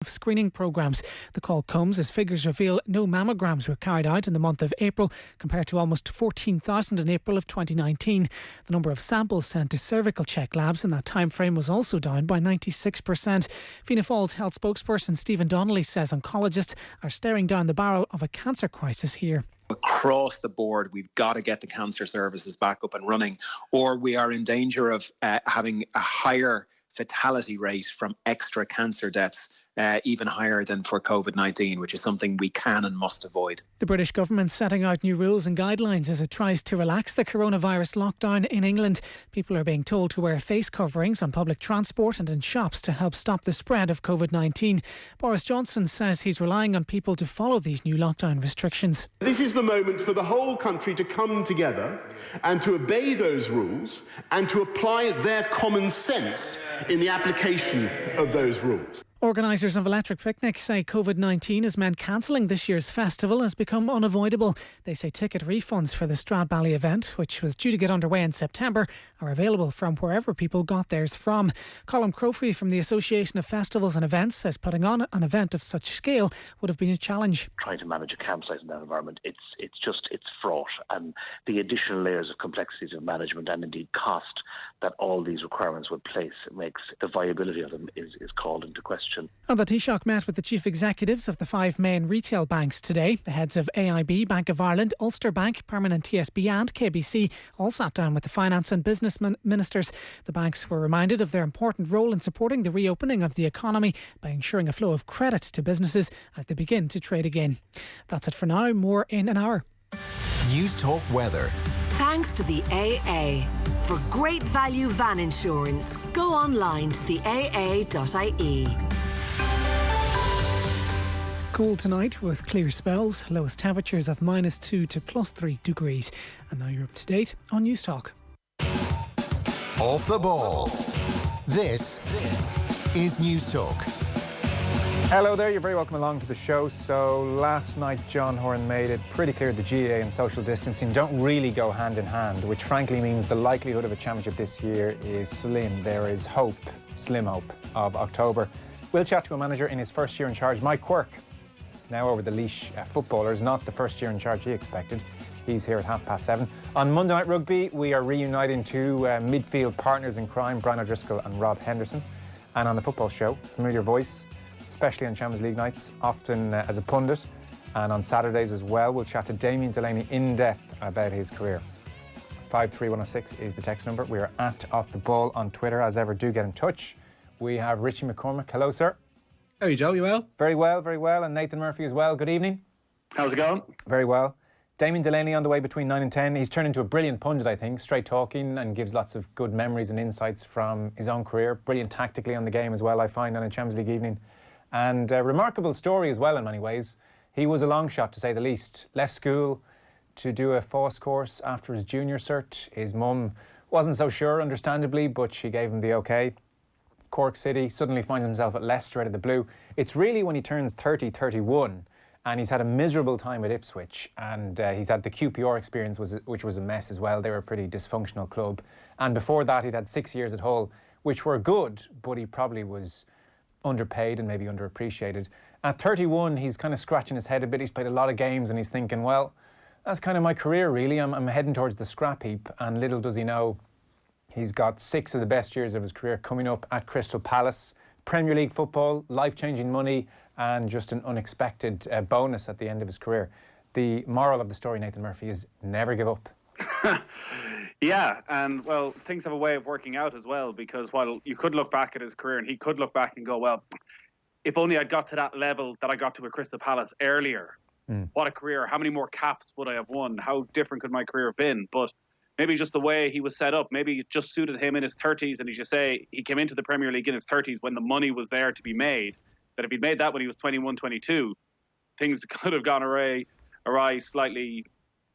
of screening programmes. The call comes as figures reveal no mammograms were carried out in the month of April, compared to almost 14,000 in April of 2019. The number of samples sent to cervical check labs in that time frame was also down by 96%. Fianna Fáil's health spokesperson Stephen Donnelly says oncologists are staring down the barrel of a cancer crisis here. Across the board, we've got to get the cancer services back up and running, or we are in danger of having a higher fatality rate from extra cancer deaths, even higher than for COVID-19, which is something we can and must avoid. The British government setting out new rules and guidelines as it tries to relax the coronavirus lockdown in England. People are being told to wear face coverings on public transport and in shops to help stop the spread of COVID-19. Boris Johnson says he's relying on people to follow these new lockdown restrictions. This is the moment for the whole country to come together and to obey those rules and to apply their common sense in the application of those rules. Organisers of Electric Picnic say COVID-19 has meant cancelling this year's festival has become unavoidable. They say ticket refunds for the Stradbally event, which was due to get underway in September, are available from wherever people got theirs from. Colin Crofty from the Association of Festivals and Events says putting on an event of such scale would have been a challenge. Trying to manage a campsite in that environment, it's fraught, and the additional layers of complexities of management and indeed cost that all these requirements would place makes the viability of them is called into question. And the Taoiseach met with the chief executives of the 5 main retail banks today. The heads of AIB, Bank of Ireland, Ulster Bank, Permanent TSB and KBC all sat down with the finance and business ministers. The banks were reminded of their important role in supporting the reopening of the economy by ensuring a flow of credit to businesses as they begin to trade again. That's it for now. More in an hour. News Talk Weather. Thanks to the AA. For great value van insurance, go online to theaa.ie. Cool tonight with clear spells, lowest temperatures of -2 to +3 degrees. And now you're up to date on News Talk. Off the ball. This is News Talk. Hello there, you're very welcome along to the show. So last night John Horan made it pretty clear the GAA and social distancing don't really go hand in hand, which frankly means the likelihood of a championship this year is slim. There is hope, slim hope, of October. We'll chat to a manager in his first year in charge, Mike Quirk. Now over the leash, footballers, not the first year in charge he expected. He's here at 7:30. On Monday Night Rugby, we are reuniting 2 midfield partners in crime, Brian O'Driscoll and Rob Henderson. And on the football show, familiar voice, especially on Champions League nights, often as a pundit, and on Saturdays as well. We'll chat to Damien Delaney in depth about his career. 53106 is the text number. We are at Off the Ball on Twitter. As ever, do get in touch. We have Richie McCormack. Hello, sir. How are you, Joe? You well? Very well, very well. And Nathan Murphy as well. Good evening. How's it going? Very well. Damien Delaney on the way between 9 and 10. He's turned into a brilliant pundit, I think. Straight talking and gives lots of good memories and insights from his own career. Brilliant tactically on the game as well, I find, on a Champions League evening. And a remarkable story as well in many ways. He was a long shot, to say the least. Left school to do a FOSS course after his junior cert. His mum wasn't so sure, understandably, but she gave him the okay. Cork City, suddenly finds himself at Leicester out of the blue. It's really when he turns 30, 31, and he's had a miserable time at Ipswich, and he's had the QPR experience, which was a mess as well. They were a pretty dysfunctional club. And before that, he'd had 6 years at Hull, which were good, but he probably was underpaid and maybe underappreciated. At 31, he's kind of scratching his head a bit. He's played a lot of games and he's thinking, well, that's kind of my career really. I'm heading towards the scrap heap, and little does he know he's got 6 of the best years of his career coming up at Crystal Palace. Premier League football, life-changing money, and just an unexpected bonus at the end of his career. The moral of the story, Nathan Murphy, is never give up. Yeah, and well, things have a way of working out as well, because while you could look back at his career and he could look back and go, well, if only I got to that level that I got to at Crystal Palace earlier, what a career, how many more caps would I have won, how different could my career have been? But maybe just the way he was set up, maybe it just suited him in his 30s, and as you say, he came into the Premier League in his 30s when the money was there to be made, that if he'd made that when he was 21, 22, things could have gone awry slightly,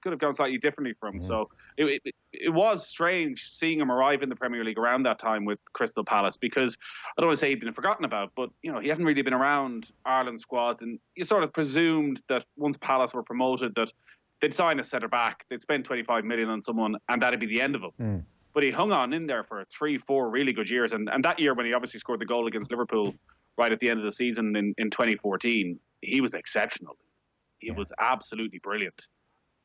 could have gone slightly differently for him. So it was strange seeing him arrive in the Premier League around that time with Crystal Palace, because I don't want to say he'd been forgotten about, but you know, he hadn't really been around Ireland squads, and you sort of presumed that once Palace were promoted that they'd sign a centre back, they'd spend 25 million on someone, and that'd be the end of him. But he hung on in there for 3-4 really good years, and that year when he obviously scored the goal against Liverpool right at the end of the season in 2014, he was exceptional. He was absolutely brilliant.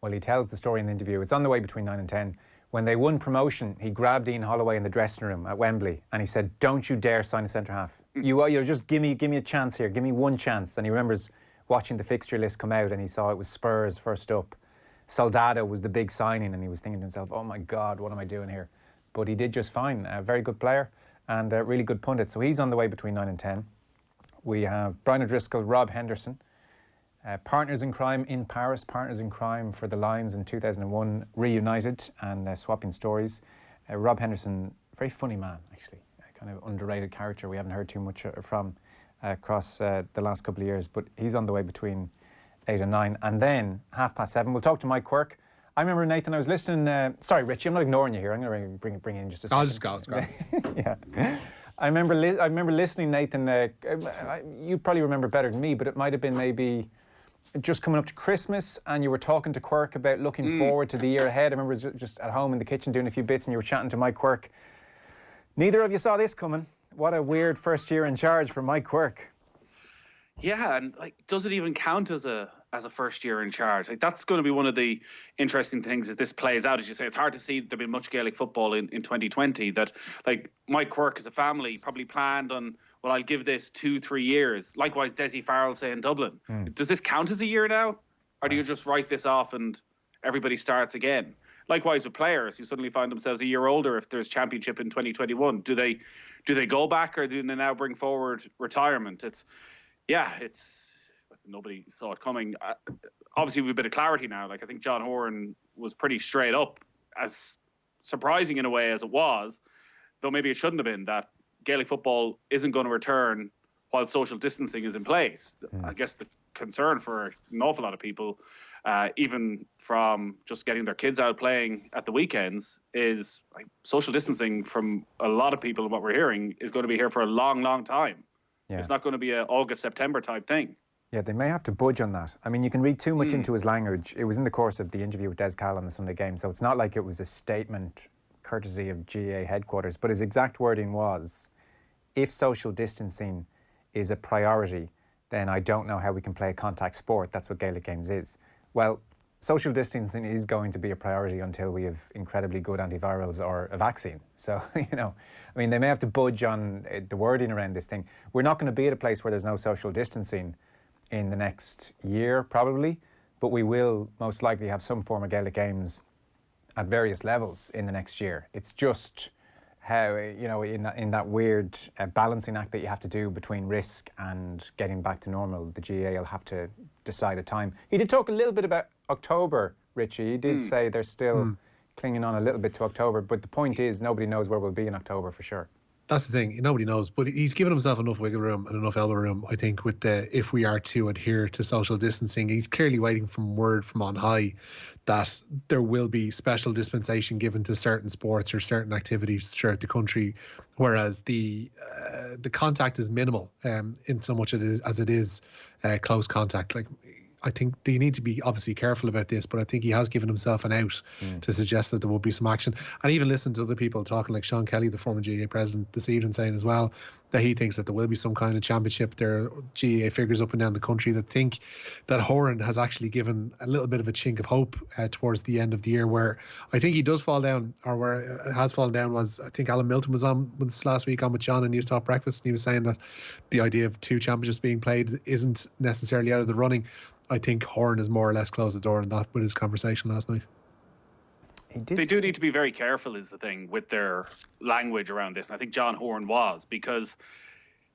Well, he tells the story in the interview. It's on the way between 9 and 10. When they won promotion, he grabbed Ian Holloway in the dressing room at Wembley and he said, "Don't you dare sign a centre-half. You just give me a chance here. Give me one chance." And he remembers watching the fixture list come out and he saw it was Spurs first up. Soldado was the big signing and he was thinking to himself, "Oh my God, what am I doing here?" But he did just fine. A very good player and a really good pundit. So he's on the way between 9 and 10. We have Brian O'Driscoll, Rob Henderson. Partners in crime in Paris, partners in crime for the Lions in 2001, reunited and swapping stories. Rob Henderson, very funny man, actually. Kind of underrated character we haven't heard too much from across the last couple of years, but he's on the way between 8 and 9. And then 7:30, we'll talk to Mike Quirke. I remember, Nathan, I was listening. Sorry, Richie, I'm not ignoring you here. I'm going to bring in just a second. I'll just go. Yeah. I remember listening, Nathan. You probably remember better than me, but it might have been maybe just coming up to Christmas and you were talking to Quirke about looking forward to the year ahead. I remember just at home in the kitchen doing a few bits and you were chatting to Mike Quirke. Neither of you saw this coming. What a weird first year in charge for Mike Quirke. Yeah, and does it even count as a first year in charge? That's going to be one of the interesting things as this plays out. As you say, it's hard to see there being much Gaelic football in 2020. That Mike Quirke as a family probably planned on, well, I'll give this 2-3 years. Likewise, Desi Farrell say in Dublin. Does this count as a year now? Or do you just write this off and everybody starts again? Likewise with players who suddenly find themselves a year older if there's championship in 2021. Do they go back or do they now bring forward retirement? Nobody saw it coming. Obviously, with a bit of clarity now. I think John Horan was pretty straight up, as surprising in a way as it was, though maybe it shouldn't have been, that Gaelic football isn't going to return while social distancing is in place. I guess the concern for an awful lot of people, even from just getting their kids out playing at the weekends, is social distancing from a lot of people, what we're hearing, is going to be here for a long, long time. Yeah. It's not going to be an August, September type thing. Yeah, they may have to budge on that. I mean, you can read too much into his language. It was in the course of the interview with Des Cahill on the Sunday game, so it's not like it was a statement courtesy of GAA headquarters, but his exact wording was, if social distancing is a priority, then I don't know how we can play a contact sport. That's what Gaelic Games is. Well, social distancing is going to be a priority until we have incredibly good antivirals or a vaccine. So, they may have to budge on the wording around this thing. We're not going to be at a place where there's no social distancing in the next year, probably, but we will most likely have some form of Gaelic Games at various levels in the next year. It's just how, in that weird balancing act that you have to do between risk and getting back to normal, the GAA will have to decide a time. He did talk a little bit about October, Richie. He did say they're still clinging on a little bit to October, but the point is nobody knows where we'll be in October for sure. That's the thing. Nobody knows, but he's given himself enough wiggle room and enough elbow room, I think, with if we are to adhere to social distancing. He's clearly waiting for word from on high that there will be special dispensation given to certain sports or certain activities throughout the country, whereas the contact is minimal in so much as it is close contact. I think they need to be obviously careful about this, but I think he has given himself an out to suggest that there will be some action. And even listen to other people talking, like Sean Kelly, the former GAA president, this evening, saying as well that he thinks that there will be some kind of championship. There are GAA figures up and down the country that think that Horan has actually given a little bit of a chink of hope towards the end of the year. Where I think he does fall down, or where it has fallen down, was I think Alan Milton was on with us last week on with John in News Talk Breakfast, and he was saying that the idea of 2 championships being played isn't necessarily out of the running. I think Horan has more or less closed the door on that with his conversation last night. They do need to be very careful, is the thing, with their language around this. And I think John Horan was, because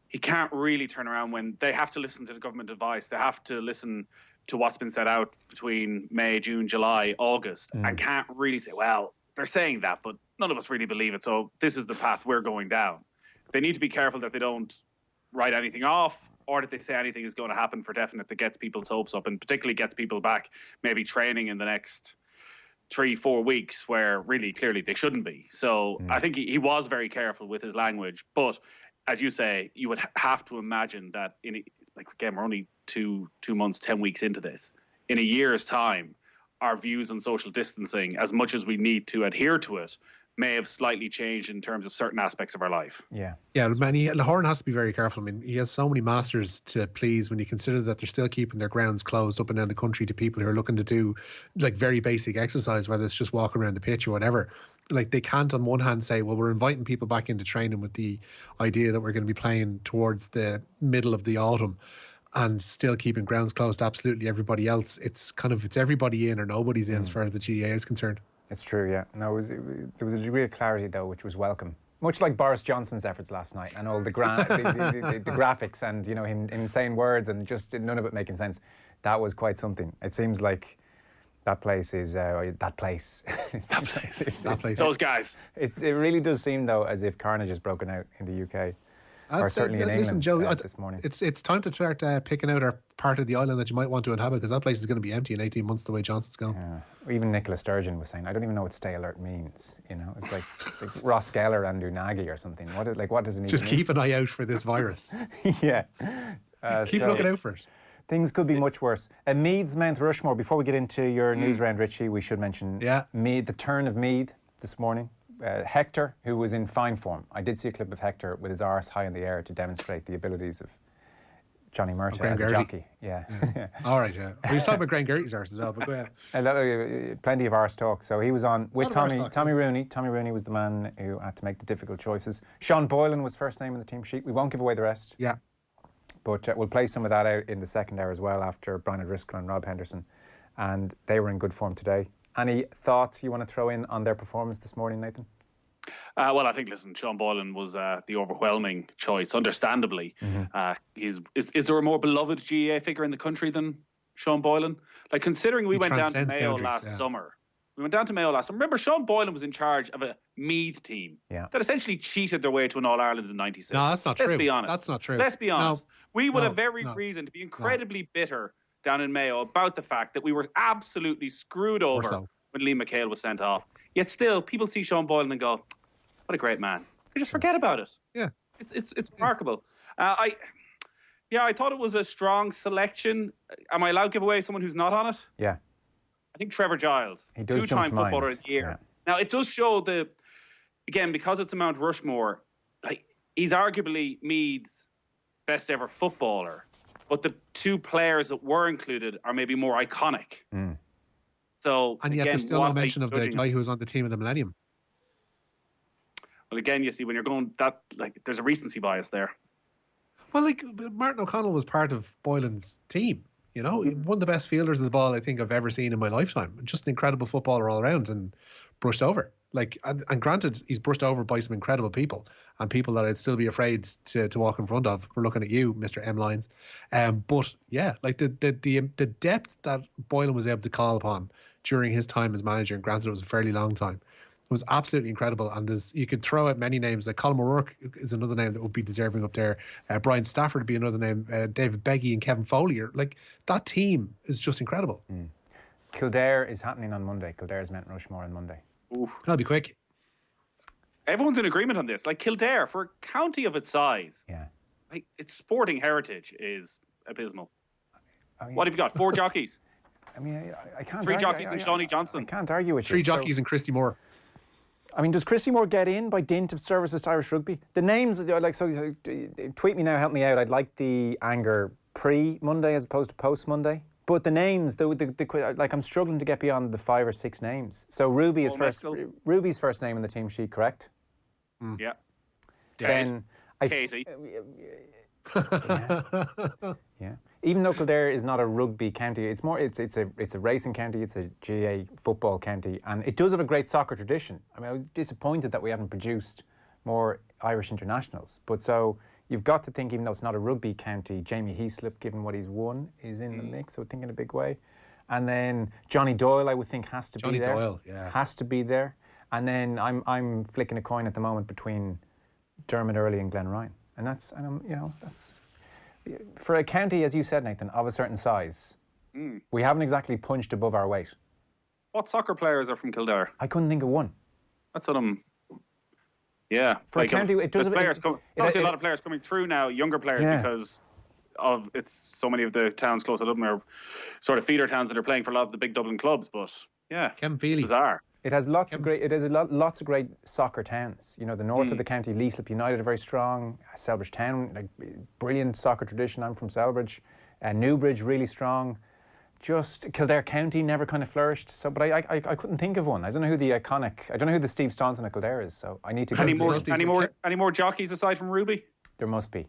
he can't really turn around when they have to listen to the government advice. They have to listen to what's been set out between May, June, July, August, and can't really say, well, they're saying that, but none of us really believe it. So this is the path we're going down. They need to be careful that they don't write anything off, or that they say anything is going to happen for definite that gets people's hopes up, and particularly gets people back maybe training in the next 3-4 weeks where really clearly they shouldn't be. So I think he was very careful with his language. But as you say, you would have to imagine that again, we're only two months, 10 weeks into this. In a year's time, our views on social distancing, as much as we need to adhere to it, may have slightly changed in terms of certain aspects of our life. Yeah. Yeah, man, Horan has to be very careful. I mean, he has so many masters to please when you consider that they're still keeping their grounds closed up and down the country to people who are looking to do like very basic exercise, whether it's just walking around the pitch or whatever. Like, they can't on one hand say, well, we're inviting people back into training with the idea that we're going to be playing towards the middle of the autumn and still keeping grounds closed to absolutely everybody else. It's everybody in or nobody's in as far as the GAA is concerned. It's true, yeah. No, there was a degree of clarity, though, which was welcome. Much like Boris Johnson's efforts last night and all the graphics and, you know, him saying words and just none of it making sense. That was quite something. It seems like that place is... that place. Those guys. It really does seem, though, as if carnage has broken out in the UK. Or certainly in England Joe, this morning. It's time to start picking out our part of the island that you might want to inhabit, because that place is going to be empty in 18 months the way Johnson's going. Yeah. Even Nicola Sturgeon was saying, I don't even know what stay alert means. You know, it's like Ross Geller and Unagi or something. What does it mean? Just keep an eye out for this virus. Yeah. Keep looking out for it. Things could be much worse. Meath's Mount Rushmore. Before we get into your news round, Richie, we should mention Meath, the turn of Meath this morning. Hector, who was in fine form. I did see a clip of Hector with his arse high in the air to demonstrate the abilities of Johnny Murtagh as a jockey. Yeah. All right, yeah. We were talking about Graham Gertie's arse as well, but go ahead. Plenty of arse talk. So he was on with Tommy Rooney. Tommy Rooney was the man who had to make the difficult choices. Sean Boylan was first name on the team sheet. We won't give away the rest. Yeah. But we'll play some of that out in the second hour as well after Brian O'Driscoll and Rob Henderson. And they were in good form today. Any thoughts you want to throw in on their performance this morning, Nathan? Well, I think, listen, Sean Boylan was the overwhelming choice, understandably. Is there a more beloved GAA figure in the country than Sean Boylan? Like, considering we went down to Mayo last summer. We went down to Mayo last summer. Remember, Sean Boylan was in charge of a Meath team that essentially cheated their way to an All-Ireland in 96. No, that's not true. Let's be honest. That's not true. Let's be honest. We would have every reason to be incredibly bitter down in Mayo about the fact that we were absolutely screwed over when Lee McHale was sent off. Yet still, people see Sean Boylan and go, what a great man. They just forget about it. Yeah. It's remarkable. I thought it was a strong selection. Am I allowed to give away someone who's not on it? Yeah. I think Trevor Giles, he does two-time footballer of the year. Yeah. Now, it does show again, because it's a Mount Rushmore, like, he's arguably Meath's best ever footballer, but the two players that were included are maybe more iconic. So, and yet there's still no mention of the guy who was on the team of the Millennium. Well, again, you see, when you're going that, like, there's a recency bias there. Well, like, Martin O'Connell was part of Boylan's team. You know, one of the best fielders of the ball I think I've ever seen in my lifetime. Just an incredible footballer all around and brushed over. Like, and granted, he's brushed over by some incredible people and people that I'd still be afraid to walk in front of. We're looking at you, Mr. M. Lyons. But yeah, like the depth that Boylan was able to call upon during his time as manager, and granted it was a fairly long time, was absolutely incredible. And you could throw out many names. Like Colin O'Rourke is another name that would be deserving up there. Brian Stafford would be another name. David Beggy and Kevin Foley. Like, that team is just incredible. Kildare is happening on Monday. Kildare's Mount Rushmore on Monday. Oof. That'll be quick. Everyone's in agreement on this. Like, Kildare, for a county of its size, like, its sporting heritage is abysmal. I mean, what have you got? 4 jockeys? I mean, I can't. 3 jockeys and Shawnee Johnson. I can't argue with you. 3 jockeys and Christy Moore. I mean, does Christy Moore get in by dint of services to Irish rugby? The names, like, so tweet me now, help me out. I'd like the anger pre-Monday as opposed to post-Monday. But the names, like, I'm struggling to get beyond the 5 or 6 names. So Ruby's first name in the team sheet, correct? Yeah. Then Katie. Yeah. Even though Kildare is not a rugby county, it's a racing county, it's a GAA football county, and it does have a great soccer tradition. I mean, I was disappointed that we haven't produced more Irish internationals. But so you've got to think, even though it's not a rugby county, Jamie Heaslip, given what he's won, is in the mix, I would think, in a big way. And then Johnny Doyle, I would think, has to be there. Johnny Doyle, yeah. Has to be there. And then I'm flicking a coin at the moment between Dermot Earley and Glenn Ryan. And that's for a county, as you said, Nathan, of a certain size, we haven't exactly punched above our weight. What soccer players are from Kildare? I couldn't think of one. That's what I'm... Yeah. For like a county, it does... Obviously, a lot of players coming through now, younger players, because of so many of the towns close to Dublin are sort of feeder towns that are playing for a lot of the big Dublin clubs, but yeah, Kevin Feely. It's bizarre. It has lots of great. It has lots of great soccer towns. You know, the north of the county, Leaslip United are very strong. Selbridge Town, like brilliant soccer tradition. I'm from Selbridge. Newbridge really strong. Just Kildare County never kind of flourished. So, but I couldn't think of one. I don't know who the iconic. I don't know who the Steve Staunton of Kildare is. So I need to. Any more jockeys aside from Ruby? There must be.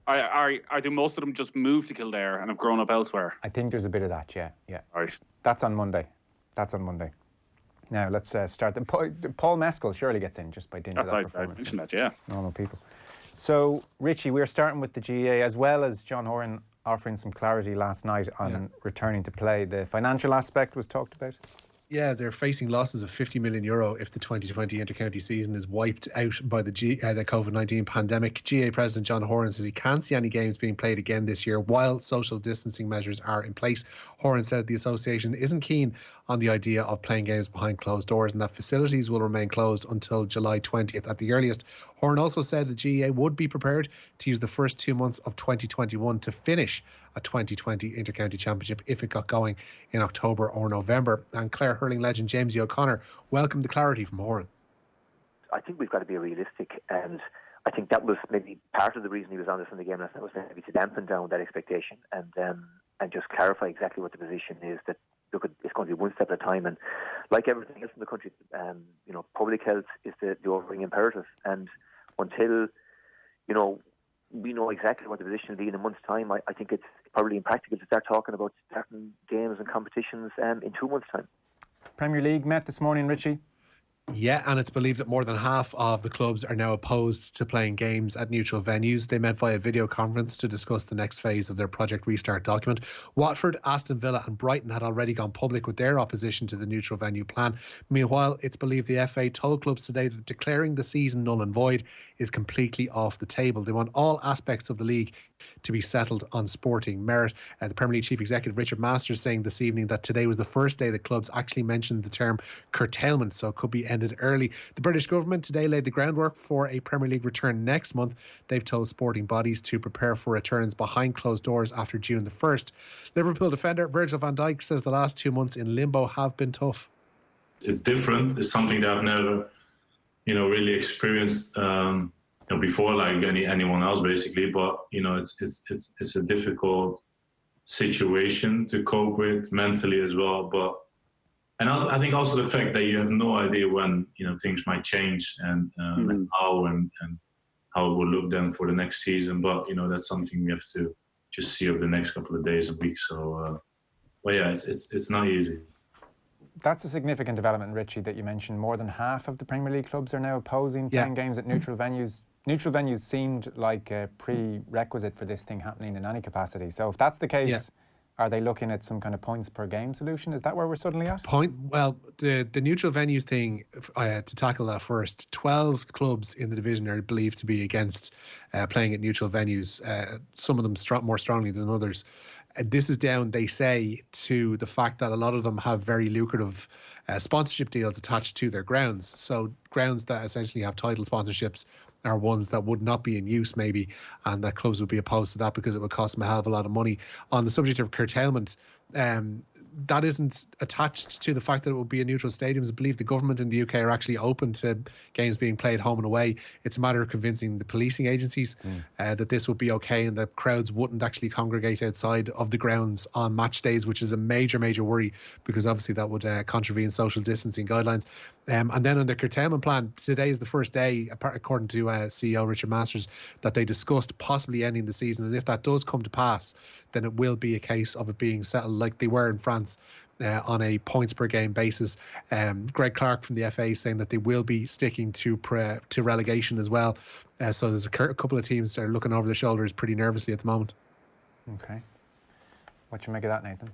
Do most of them just moved to Kildare and have grown up elsewhere? I think there's a bit of that. Yeah. All right. That's on Monday. Now let's start. Paul Mescal surely gets in just by dint of that performance. I mentioned that, yeah. Normal people. So, Richie, we're starting with the GAA as well as John Horan offering some clarity last night on returning to play. The financial aspect was talked about. Yeah, they're facing losses of €50 million if the 2020 inter-county season is wiped out by the COVID-19 pandemic. GAA President John Horan says he can't see any games being played again this year while social distancing measures are in place. Horan said the association isn't keen on the idea of playing games behind closed doors and that facilities will remain closed until July 20th at the earliest. Horan also said the GAA would be prepared to use the first 2 months of 2021 to finish a 2020 Inter-County Championship if it got going in October or November. And Clare hurling legend Jamesy O'Connor welcomed the clarity from Horan. I think we've got to be realistic, and I think that was maybe part of the reason he was on this in the game last night, was maybe to dampen down that expectation and just clarify exactly what the position is, that look, it's going to be one step at a time, and like everything else in the country, public health is the overriding imperative, and until we know exactly what the position will be in a month's time, I think it's probably impractical to start talking about starting games and competitions in 2 months' time. Premier League met this morning, Richie. Yeah, and it's believed that more than half of the clubs are now opposed to playing games at neutral venues. They met via video conference to discuss the next phase of their Project Restart document. Watford, Aston Villa and Brighton had already gone public with their opposition to the neutral venue plan. Meanwhile, it's believed the FA told clubs today that declaring the season null and void is completely off the table. They want all aspects of the league to be settled on sporting merit. The Premier League Chief Executive Richard Masters saying this evening that today was the first day that clubs actually mentioned the term curtailment, so it could be ended early. The British government today laid the groundwork for a Premier League return next month. They've told sporting bodies to prepare for returns behind closed doors after June the 1st. Liverpool defender Virgil van Dijk says the last 2 months in limbo have been tough. It's different. It's something that I've never, really experienced before, like anyone else, basically. But it's a difficult situation to cope with mentally as well. And I think also the fact that you have no idea when things might change and how it will look then for the next season. But that's something we have to just see over the next couple of days and weeks. So, it's not easy. That's a significant development, Richie, that you mentioned. More than half of the Premier League clubs are now opposing playing games at neutral venues. Neutral venues seemed like a prerequisite for this thing happening in any capacity. So if that's the case, are they looking at some kind of points per game solution? Is that where we're suddenly at? Well, the neutral venues thing, to tackle that first, 12 clubs in the division are believed to be against playing at neutral venues, some of them more strongly than others. This is down, they say, to the fact that a lot of them have very lucrative sponsorship deals attached to their grounds. So grounds that essentially have title sponsorships are ones that would not be in use maybe, and that clubs would be opposed to that because it would cost them a hell of a lot of money. On the subject of curtailment, that isn't attached to the fact that it would be a neutral stadiums. I believe the government in the UK are actually open to games being played home and away. It's a matter of convincing the policing agencies that this would be okay and that crowds wouldn't actually congregate outside of the grounds on match days, which is a major worry because obviously that would contravene social distancing guidelines. And then on the curtailment plan, today is the first day, according to CEO Richard Masters, that they discussed possibly ending the season. And if that does come to pass, then it will be a case of it being settled like they were in France on a points per game basis. Greg Clark from the FA saying that they will be sticking to relegation as well. So there's a couple of teams that are looking over their shoulders pretty nervously at the moment. Okay. What do you make of that, Nathan?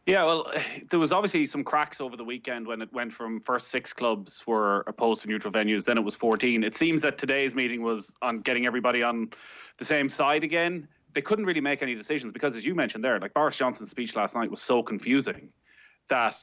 Yeah, well, there was obviously some cracks over the weekend when it went from first 6 clubs were opposed to neutral venues, then it was 14. It seems that today's meeting was on getting everybody on the same side again. They couldn't really make any decisions because, as you mentioned there, like Boris Johnson's speech last night was so confusing that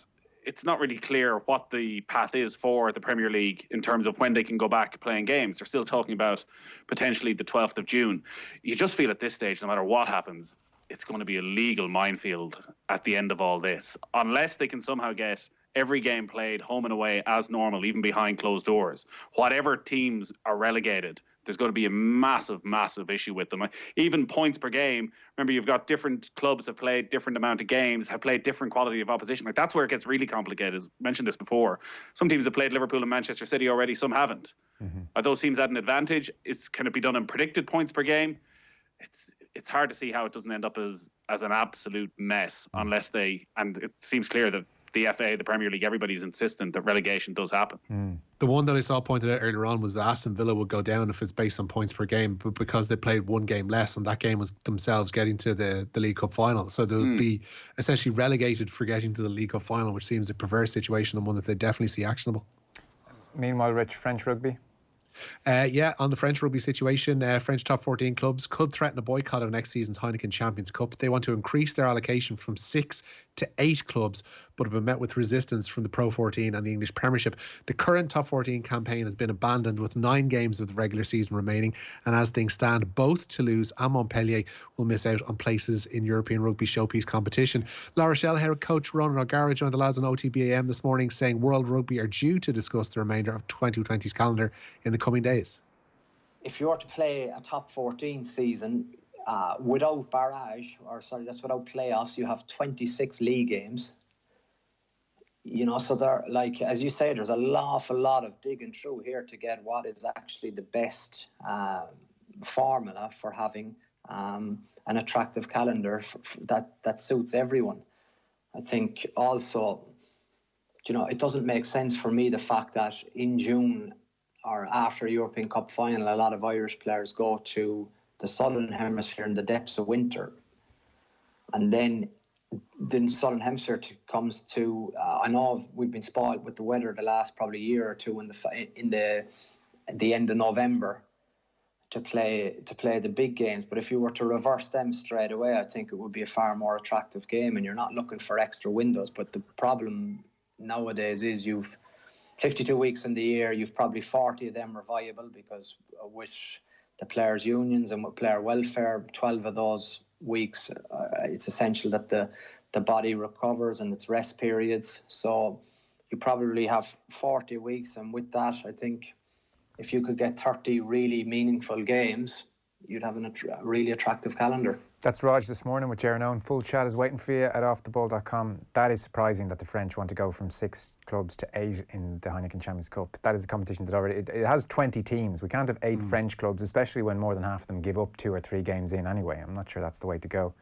it's not really clear what the path is for the Premier League in terms of when they can go back playing games. They're still talking about potentially the 12th of June. You just feel at this stage, no matter what happens, it's going to be a legal minefield at the end of all this, unless they can somehow get every game played home and away as normal, even behind closed doors. Whatever teams are relegated, there's going to be a massive, massive issue with them. Even points per game. Remember, you've got different clubs have played different amount of games, have played different quality of opposition. Like, that's where it gets really complicated. I mentioned this before. Some teams have played Liverpool and Manchester City already. Some haven't. Are those teams at an advantage? Can it be done in predicted points per game? It's hard to see how it doesn't end up as an absolute mess unless and it seems clear that the FA, the Premier League, everybody's insistent that relegation does happen. The one that I saw pointed out earlier on was that Aston Villa would go down if it's based on points per game, but because they played one game less, and that game was themselves getting to the League Cup final. So they would be essentially relegated for getting to the League Cup final, which seems a perverse situation and one that they definitely see actionable. Meanwhile, Rich, French rugby? On the French rugby situation, French top 14 clubs could threaten a boycott of next season's Heineken Champions Cup. They want to increase their allocation from 6 to 8 clubs, but have been met with resistance from the Pro 14 and the English Premiership. The current top 14 campaign has been abandoned with 9 games of the regular season remaining, and as things stand, both Toulouse and Montpellier will miss out on places in European rugby showpiece competition. La Rochelle head coach Ronan O'Gara joined the lads on OTBAM this morning, saying World Rugby are due to discuss the remainder of 2020's calendar in the coming days. If you were to play a top 14 season without that's without playoffs, you have 26 league games. So there, like as you say, there's an awful lot of digging through here to get what is actually the best formula for having an attractive calendar that suits everyone. I think also, it doesn't make sense for me the fact that in June or after a European Cup final, a lot of Irish players go to the Southern Hemisphere in the depths of winter. And then the Southern Hemisphere comes to, I know we've been spoiled with the weather the last probably year or two in the end of November to play the big games. But if you were to reverse them straight away, I think it would be a far more attractive game, and you're not looking for extra windows. But the problem nowadays is you've 52 weeks in the year, you've probably 40 of them are viable because with the players' unions and with player welfare, 12 of those weeks, it's essential that the body recovers and its rest periods. So you probably have 40 weeks, and with that, I think if you could get 30 really meaningful games, you'd have a really attractive calendar. That's Raj this morning with Jaron Owen. Full chat is waiting for you at offtheball.com. That is surprising that the French want to go from 6 clubs to 8 in the Heineken Champions Cup. That is a competition that already it has 20 teams. We can't have 8 French clubs, especially when more than half of them give up 2 or 3 games in anyway. I'm not sure that's the way to go.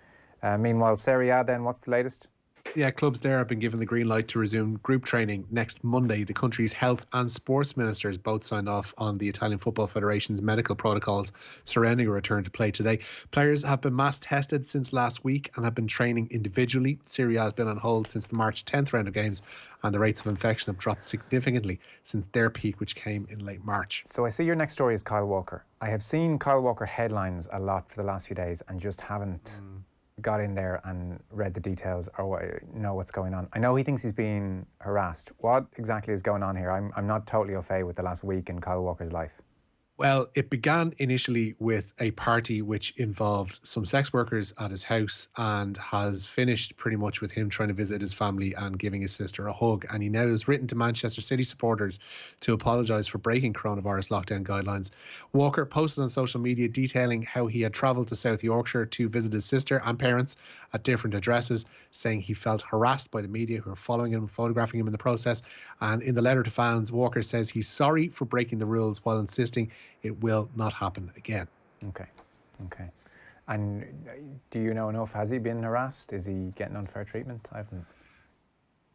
Meanwhile, Serie A then, what's the latest? Yeah, clubs there have been given the green light to resume group training next Monday. The country's health and sports ministers both signed off on the Italian Football Federation's medical protocols surrounding a return to play today. Players have been mass tested since last week and have been training individually. Serie A has been on hold since the March 10th round of games, and the rates of infection have dropped significantly since their peak, which came in late March. So I see your next story is Kyle Walker. I have seen Kyle Walker headlines a lot for the last few days and just haven't got in there and read the details or know what's going on. I know he thinks he's being harassed. What exactly is going on here? I'm not totally au fait with the last week in Kyle Walker's life. Well, it began initially with a party which involved some sex workers at his house and has finished pretty much with him trying to visit his family and giving his sister a hug. And he now has written to Manchester City supporters to apologise for breaking coronavirus lockdown guidelines. Walker posted on social media detailing how he had travelled to South Yorkshire to visit his sister and parents at different addresses, saying he felt harassed by the media who are following him and photographing him in the process. And in the letter to fans, Walker says he's sorry for breaking the rules while insisting it will not happen again. Okay. And do you know enough? Has he been harassed? Is he getting unfair treatment? I haven't.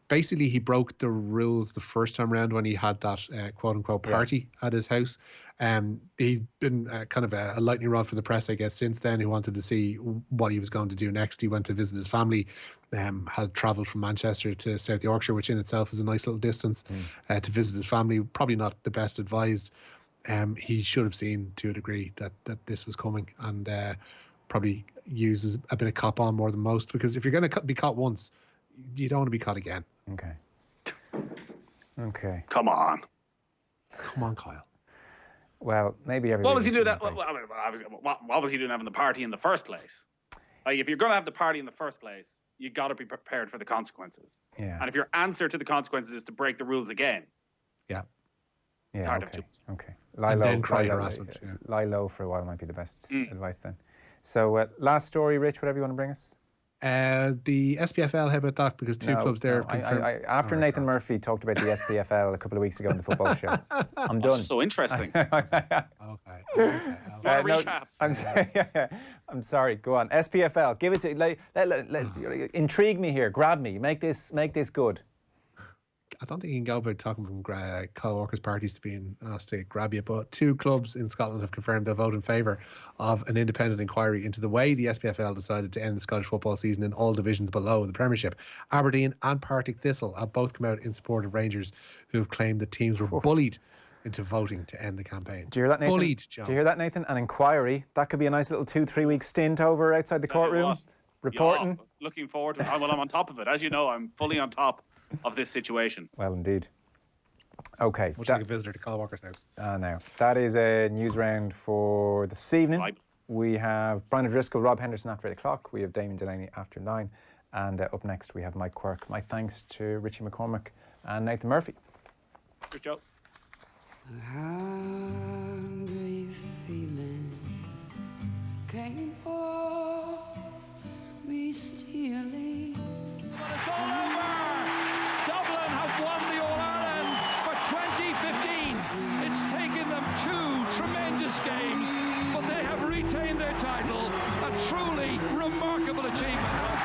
Basically, he broke the rules the first time round when he had that quote-unquote party at his house. He's been kind of a lightning rod for the press, I guess, since then. He wanted to see what he was going to do next. He went to visit his family, had travelled from Manchester to South Yorkshire, which in itself is a nice little distance, to visit his family. Probably not the best advised. He should have seen to a degree that this was coming, and probably uses a bit of cop on more than most, because if you're going to be caught once, you don't want to be caught again. Okay. Come on, Kyle. Well, maybe everybody. What was he doing? What was he doing having the party in the first place? Like, if you're going to have the party in the first place, you got to be prepared for the consequences. Yeah. And if your answer to the consequences is to break the rules again, it's hard to choose. Okay. And then cry harassment. Lie low for a while might be the best advice then. So last story, Rich, whatever you want to bring us. The SPFL, how about that? Because two clubs there. After Nathan Murphy talked about the SPFL a couple of weeks ago on the football show, I'm done. So interesting. I'm sorry. Go on. SPFL. Give it to. Intrigue me here. Grab me. Make this good. I don't think you can go about talking from co-workers' parties to being asked to grab you, but two clubs in Scotland have confirmed they'll vote in favour of an independent inquiry into the way the SPFL decided to end the Scottish football season in all divisions below the Premiership. Aberdeen and Partick Thistle have both come out in support of Rangers, who have claimed that teams were bullied into voting to end the campaign. Do you hear that, Nathan? Bullied, John. Do you hear that, Nathan? An inquiry. That could be a nice little 2-3 week stint over outside the courtroom, reporting. Yeah, looking forward to it. Well, I'm on top of it. As you know, I'm fully on top of this situation. Well, indeed. Okay. Much like a visitor to Kyle Walker's house. Now, that is a news round for this evening. Right. We have Brian O'Driscoll, Rob Henderson after 8 o'clock. We have Damien Delaney after 9. And up next, we have Mike Quirk. My thanks to Richie McCormack and Nathan Murphy. Good job. A hungry feeling came over me stealing. But it's all over! Dublin have won the All-Ireland for 2015. It's taken them 2 tremendous games, but they have retained their title. A truly remarkable achievement.